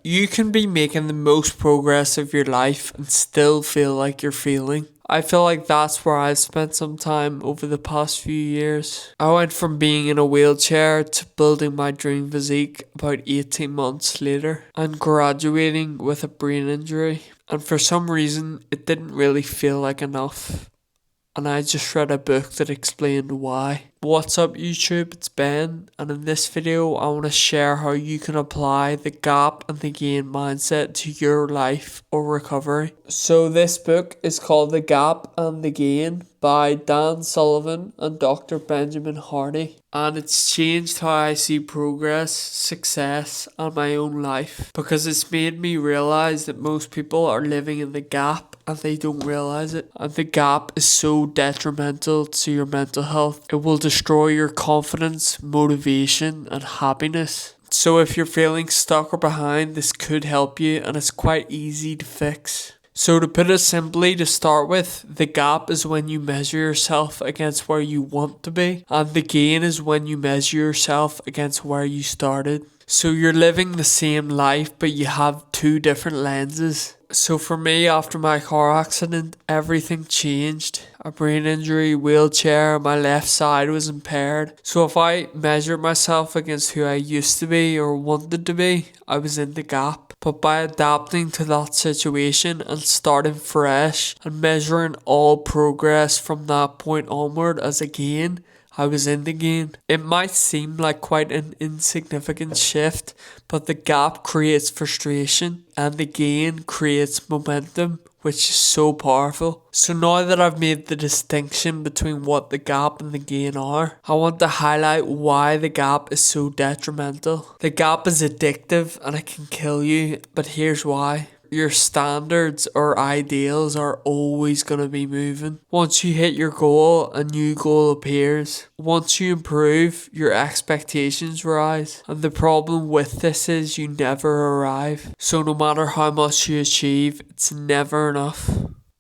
You can be making the most progress of your life and still feel like you're failing. I feel like that's where I've spent some time over the past few years. I went from being in a wheelchair to building my dream physique about 18 months later and graduating with a brain injury. And for some reason, it didn't really feel like enough. And I just read a book that explained why. What's up YouTube, it's Ben, and in this video I want to share how you can apply the gap and the gain mindset to your life or recovery. So this book is called The Gap and the Gain by Dan Sullivan and Dr. Benjamin Hardy. And it's changed how I see progress, success, and my own life. Because it's made me realize that most people are living in the gap and they don't realize it. And the gap is so detrimental to your mental health. It will destroy your confidence, motivation, and happiness. So if you're feeling stuck or behind, this could help you, and it's quite easy to fix. So to put it simply, to start with, the gap is when you measure yourself against where you want to be, and the gain is when you measure yourself against where you started. So you're living the same life, but you have two different lenses. So for me, after my car accident, everything changed. A brain injury, wheelchair, my left side was impaired. So if I measured myself against who I used to be or wanted to be, I was in the gap. But by adapting to that situation and starting fresh and measuring all progress from that point onward as a gain, I was in the gain. It might seem like quite an insignificant shift, but the gap creates frustration and the gain creates momentum, which is so powerful. So now that I've made the distinction between what the gap and the gain are, I want to highlight why the gap is so detrimental. The gap is addictive and it can kill you, but here's why. Your standards or ideals are always going to be moving. Once you hit your goal, a new goal appears. Once you improve, your expectations rise. And the problem with this is you never arrive. So no matter how much you achieve, it's never enough.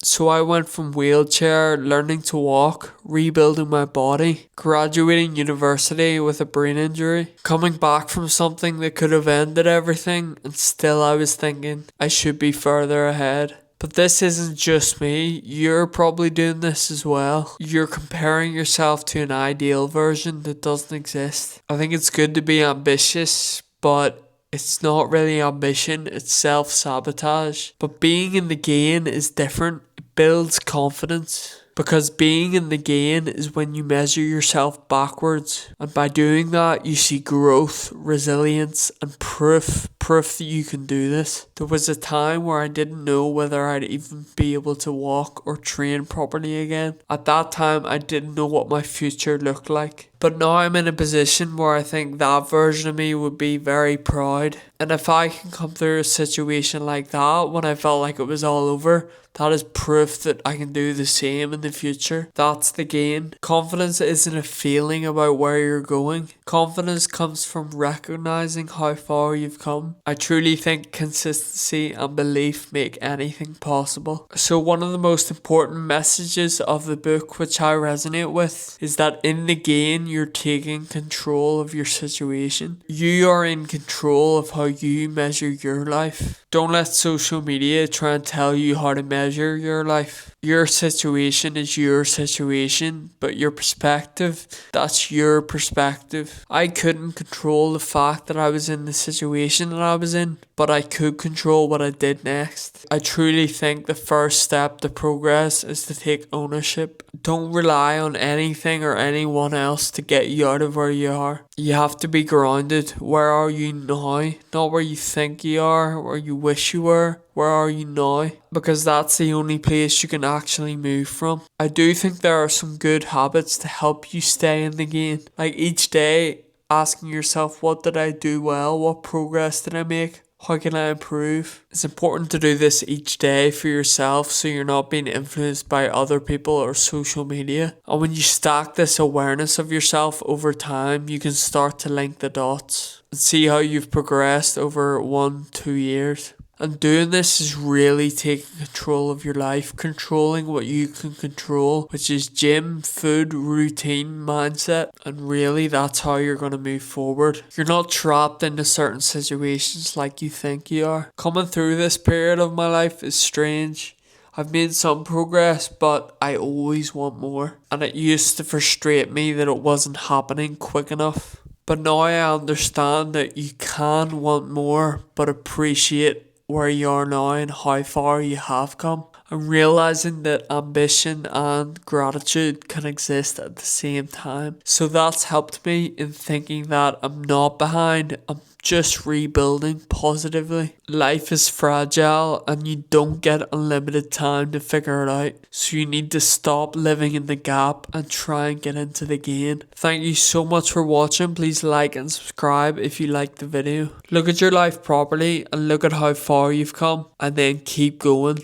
So I went from wheelchair, learning to walk, rebuilding my body, graduating university with a brain injury, coming back from something that could have ended everything, and still I was thinking I should be further ahead. But this isn't just me, you're probably doing this as well. You're comparing yourself to an ideal version that doesn't exist. I think it's good to be ambitious, but it's not really ambition, it's self-sabotage. But being in the gain is different. It builds confidence. Because being in the gain is when you measure yourself backwards. And by doing that, you see growth, resilience, and proof that you can do this. There was a time where I didn't know whether I'd even be able to walk or train properly again. At that time, I didn't know what my future looked like. But now I'm in a position where I think that version of me would be very proud. And if I can come through a situation like that when I felt like it was all over, that is proof that I can do the same in the future. That's the gain. Confidence isn't a feeling about where you're going. Confidence comes from recognizing how far you've come. I truly think consistency and belief make anything possible. So one of the most important messages of the book which I resonate with is that in the gain you're taking control of your situation. You are in control of how you measure your life. Don't let social media try and tell you how to measure your life. Your situation is your situation, but your perspective, that's your perspective. I couldn't control the fact that I was in the situation that I was in, but I could control what I did next. I truly think the first step to progress is to take ownership. Don't rely on anything or anyone else to get you out of where you are. You have to be grounded. Where are you now? Not where you think you are, where you wish you were. Where are you now? Because that's the only place you can actually move from. I do think there are some good habits to help you stay in the game. Like each day, asking yourself, what did I do well? What progress did I make? How can I improve? It's important to do this each day for yourself so you're not being influenced by other people or social media. And when you stack this awareness of yourself over time, you can start to link the dots and see how you've progressed over 1-2 years. And doing this is really taking control of your life, controlling what you can control, which is gym, food, routine, mindset. And really, that's how you're going to move forward. You're not trapped into certain situations like you think you are. Coming through this period of my life is strange. I've made some progress, but I always want more. And it used to frustrate me that it wasn't happening quick enough. But now I understand that you can want more, but appreciate where you are now and how far you have come. I'm realizing that ambition and gratitude can exist at the same time. So that's helped me in thinking that I'm not behind, I'm just rebuilding positively. Life is fragile and you don't get unlimited time to figure it out. So you need to stop living in the gap and try and get into the gain. Thank you so much for watching. Please like and subscribe if you liked the video. Look at your life properly and look at how far you've come, and then keep going.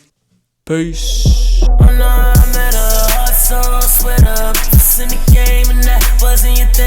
Peace. Oh no, I'm at a hustle, sweat up, in the game and that wasn't your thing.